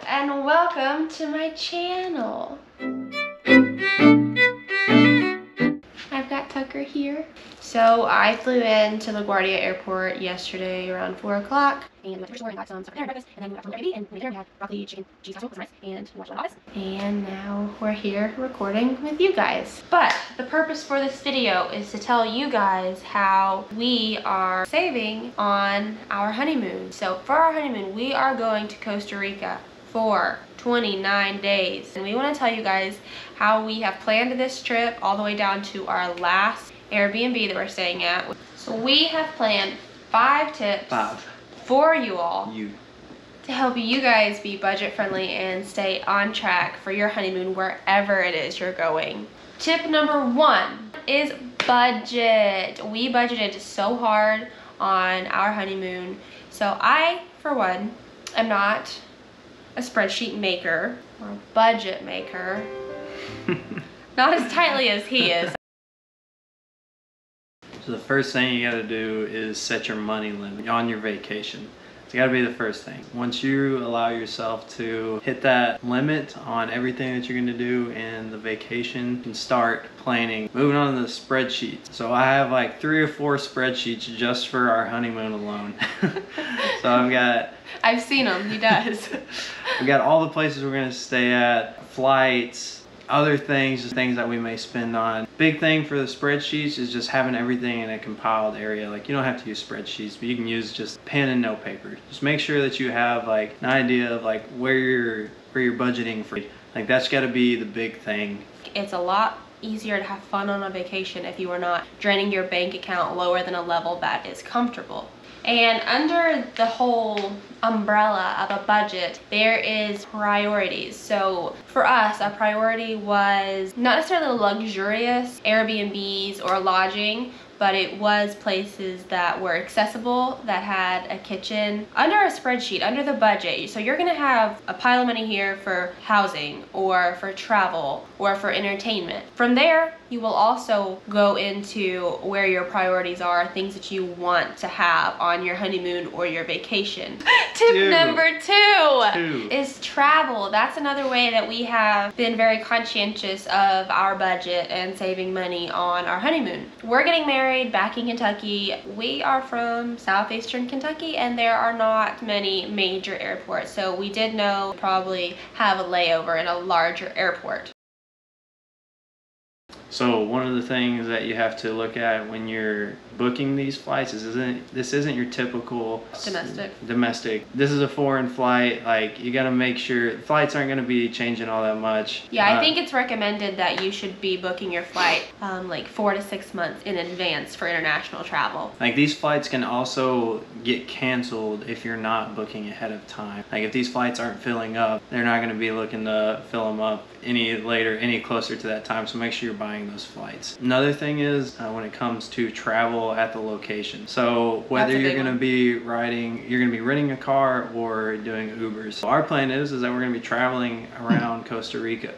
And welcome to my channel. I've got Tucker here. So I flew into LaGuardia Airport yesterday around 4 o'clock and went to the store and got some dinner breakfast, and then we got some Airbnb and later we had broccoli, chicken, cheese casserole, was nice, and we watched a lot of office. And now we're here recording with you guys. But the purpose for this video is to tell you guys how we are saving on our honeymoon. So for our honeymoon, we are going to Costa Rica for 29 days, and we want to tell you guys how we have planned this trip all the way down to our last Airbnb that we're staying at. So we have planned 5 tips for you all to help you guys be budget friendly and stay on track for your honeymoon wherever it is you're going. Tip number 1 is budget. We budgeted so hard on our honeymoon. So I, for one, am not a spreadsheet maker or a budget maker. Not as tightly as he is. So the first thing you gotta do is set your money limit on your vacation. It's gotta be the first thing. Once you allow yourself to hit that limit on everything that you're gonna do in the vacation, you can start planning. Moving on to the spreadsheets. So I have like 3 or 4 spreadsheets just for our honeymoon alone. So I've seen him, he does. We've got all the places we're gonna stay at, flights, other things, just things that we may spend on. Big thing for the spreadsheets is just having everything in a compiled area. Like, you don't have to use spreadsheets, but you can use just pen and note paper. Just make sure that you have like an idea of like where you're budgeting for. Like, that's got to be the big thing. It's a lot easier to have fun on a vacation if you are not draining your bank account lower than a level that is comfortable. And under the whole umbrella of a budget, there is priorities. So for us, a priority was not necessarily luxurious Airbnbs or lodging, but it was places that were accessible, that had a kitchen. Under a spreadsheet, under the budget, so you're gonna have a pile of money here for housing or for travel or for entertainment. From there, you will also go into where your priorities are, things that you want to have on your honeymoon or your vacation. Tip number 2 is travel. That's another way that we have been very conscientious of our budget and saving money on our honeymoon. We're getting married back in Kentucky. We are from southeastern Kentucky and there are not many major airports. So we did know probably have a layover in a larger airport. So one of the things that you have to look at when you're booking these flights is this isn't your typical domestic. This is a foreign flight. Like, you got to make sure flights aren't going to be changing all that much. Yeah, I think it's recommended that you should be booking your flight like 4 to 6 months in advance for international travel. Like, these flights can also get canceled if you're not booking ahead of time. Like, if these flights aren't filling up, they're not going to be looking to fill them up any closer to that time. So make sure you're buying those flights. Another thing is when it comes to travel at the location. So whether you're going to be renting a car or doing Ubers. So our plan is that we're going to be traveling around Costa Rica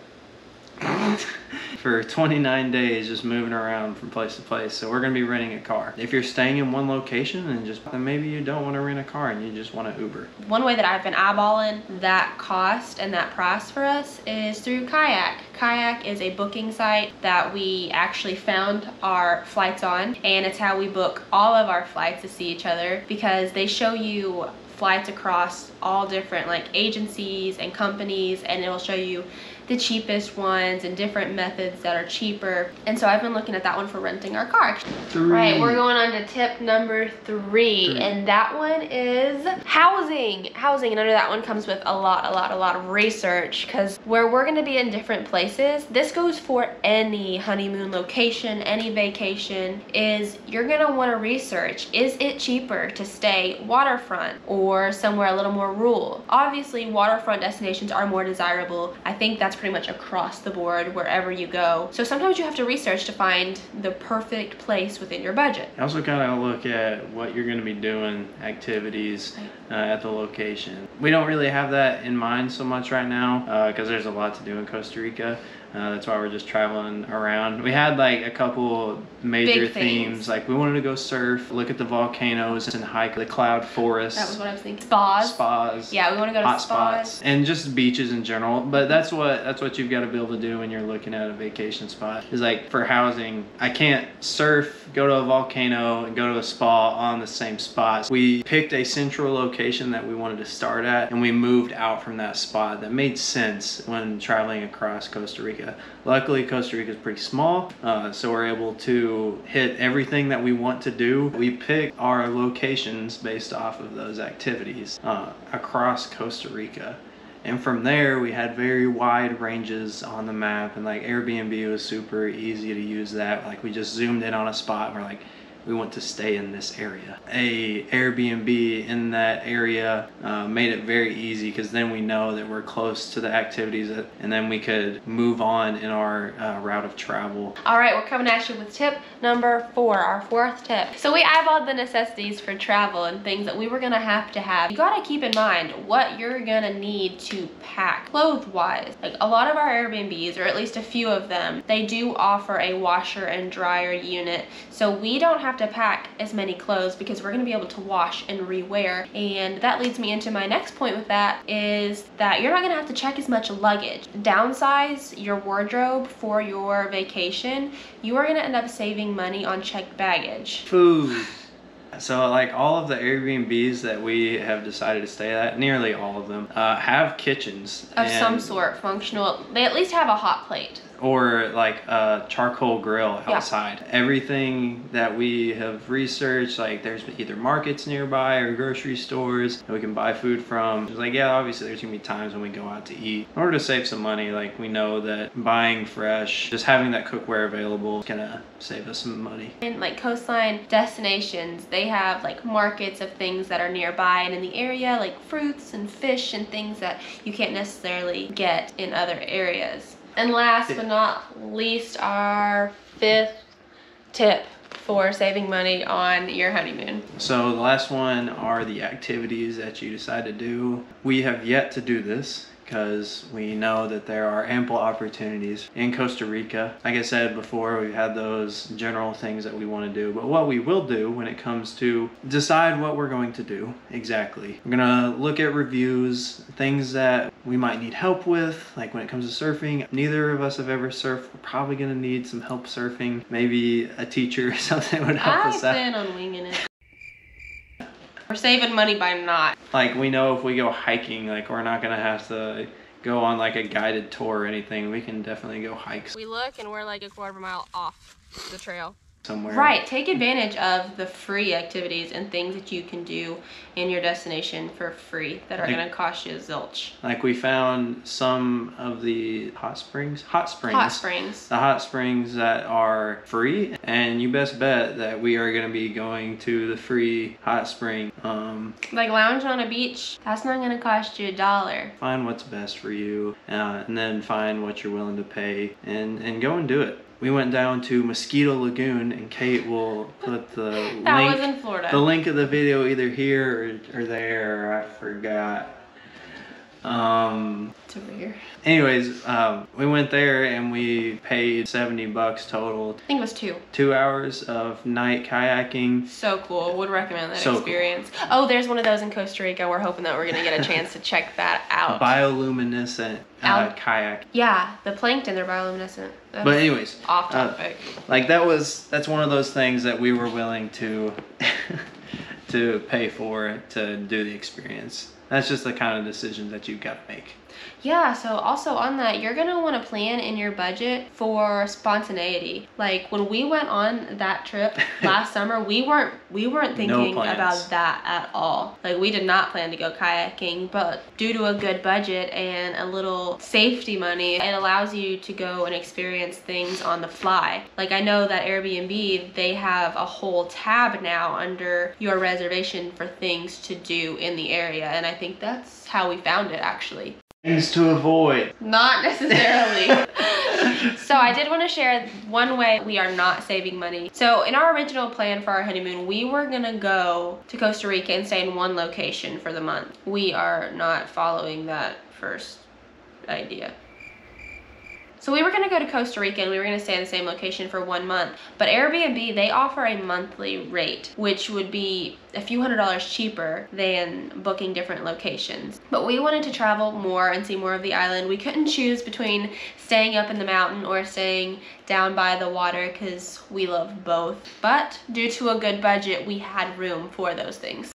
for 29 days, just moving around from place to place. So we're going to be renting a car. If you're staying in one location, then maybe you don't want to rent a car and you just want to Uber. One way that I've been eyeballing that cost and that price for us is through Kayak. Kayak is a booking site that we actually found our flights on, and it's how we book all of our flights to see each other, because they show you flights across all different like agencies and companies, and it will show you the cheapest ones and different methods that are cheaper. And so I've been looking at that one for renting our car. Right, we're going on to tip number 3, and that one is housing. And under that one comes with a lot of research, because where we're gonna be in different places, this goes for any honeymoon location, any vacation, is you're gonna wanna research, is it cheaper to stay waterfront or somewhere a little more rural? Obviously, waterfront destinations are more desirable. I think that's pretty much across the board wherever you go. So sometimes you have to research to find the perfect place within your budget. You also kind of look at what you're going to be doing, activities at the location. We don't really have that in mind so much right now because there's a lot to do in Costa Rica. That's why we're just traveling around. We had like a couple major themes. Like we wanted to go surf, look at the volcanoes, and hike the cloud forest. That was what I was thinking. Spas. Yeah, we want to go to hot spas. spots and just beaches in general. But that's what you've got to be able to do when you're looking at a vacation spot. Is like for housing, I can't surf, go to a volcano, and go to a spa on the same spot. We picked a central location that we wanted to start at, and we moved out from that spot. That made sense when traveling across Costa Rica. Luckily, Costa Rica is pretty small, so we're able to hit everything that we want to do. We pick our locations based off of those activities across Costa Rica. And from there, we had very wide ranges on the map, and like Airbnb was super easy to use that. Like we just zoomed in on a spot and we're like, we want to stay in this area. A Airbnb in that area made it very easy, because then we know that we're close to the activities and then we could move on in our route of travel. All right, we're coming at you with tip number 4, our 4th tip. So we eyeballed the necessities for travel and things that we were gonna have to have. You gotta keep in mind what you're gonna need to pack clothes-wise. Like a lot of our Airbnbs, or at least a few of them, they do offer a washer and dryer unit. So we don't have to pack as many clothes because we're going to be able to wash and rewear. And that leads me into my next point with that, is that you're not going to have to check as much luggage. Downsize your wardrobe for your vacation. You are going to end up saving money on checked baggage. Food. So like all of the Airbnbs that we have decided to stay at, nearly all of them, have kitchens. Of some sort, functional. They at least have a hot plate. Or like a charcoal grill outside. Yeah. Everything that we have researched, like there's either markets nearby or grocery stores that we can buy food from. It's like, yeah, obviously there's gonna be times when we go out to eat. In order to save some money, like we know that buying fresh, just having that cookware available is gonna save us some money. And like coastline destinations, they have like markets of things that are nearby and in the area, like fruits and fish and things that you can't necessarily get in other areas. And last but not least, our 5th tip for saving money on your honeymoon. So the last one are the activities that you decide to do. We have yet to do this because we know that there are ample opportunities in Costa Rica. Like I said before, we've had those general things that we want to do, but what we will do when it comes to decide what we're going to do exactly. We're gonna look at reviews, things that we might need help with, like when it comes to surfing. Neither of us have ever surfed. We're probably gonna need some help surfing. Maybe a teacher or something would help us out. I plan on winging it. We're saving money by not. Like we know if we go hiking, like we're not gonna have to go on like a guided tour or anything. We can definitely go hikes. We look and we're like a quarter of a mile off the trail. Somewhere. Right, take advantage of the free activities and things that you can do in your destination for free that are gonna cost you a zilch. Like we found some of the hot springs. The hot springs that are free, and you best bet that we are gonna be going to the free hot spring. Like lounging on a beach, that's not gonna cost you $1. Find what's best for you, and then find what you're willing to pay, and go and do it. We went down to Mosquito Lagoon, and Kate will put the was in Florida. The link of the video either here or there. I forgot. It's over here. Anyways, we went there and we paid $70 total. I think it was 2. 2 hours of night kayaking. So cool. Would recommend that experience. Cool. Oh, there's one of those in Costa Rica. We're hoping that we're gonna get a chance to check that out. Bioluminescent kayak. Yeah, the plankton, they're bioluminescent. But anyways, off topic. Like that's one of those things that we were willing to to pay for to do the experience. That's just the kind of decisions that you've got to make. Yeah, so also on that, you're gonna want to plan in your budget for spontaneity. Like when we went on that trip last summer, we weren't thinking about that at all. Like we did not plan to go kayaking, but due to a good budget and a little safety money, it allows you to go and experience things on the fly. Like I know that Airbnb, they have a whole tab now under your reservation for things to do in the area, and I think that's how we found it actually. Things to avoid. Not necessarily. So I did want to share one way we are not saving money. So in our original plan for our honeymoon, we were gonna go to Costa Rica and stay in one location for the month. We are not following that first idea. So we were gonna go to Costa Rica and we were gonna stay in the same location for 1 month, but Airbnb, they offer a monthly rate, which would be a few $100s cheaper than booking different locations. But we wanted to travel more and see more of the island. We couldn't choose between staying up in the mountain or staying down by the water because we love both. But due to a good budget, we had room for those things.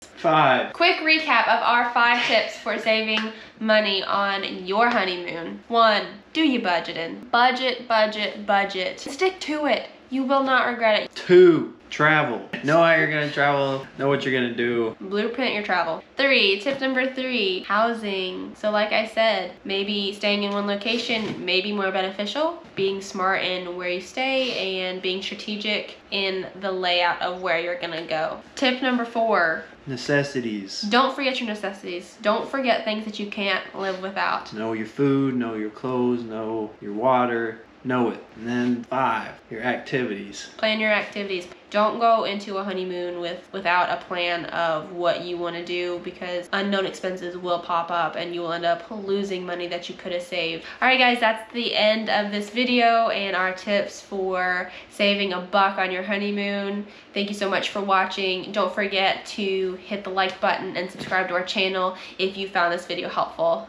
5. Quick recap of our 5 tips for saving money on your honeymoon. 1, do your budgeting. Budget, budget, budget. Stick to it. You will not regret it. 2, travel. Know how you're gonna travel, know what you're gonna do. Blueprint your travel. 3, tip number 3, housing. So like I said, maybe staying in one location may be more beneficial. Being smart in where you stay and being strategic in the layout of where you're gonna go. Tip number 4, necessities. don't forget your necessities. Don't forget things that you can't live without. Know your food, know your clothes, know your water, know it. And then 5, your activities. Plan your activities. Don't go into a honeymoon without a plan of what you want to do, because unknown expenses will pop up and you will end up losing money that you could have saved. Alright guys, that's the end of this video and our tips for saving $1 on your honeymoon. Thank you so much for watching. Don't forget to hit the like button and subscribe to our channel if you found this video helpful.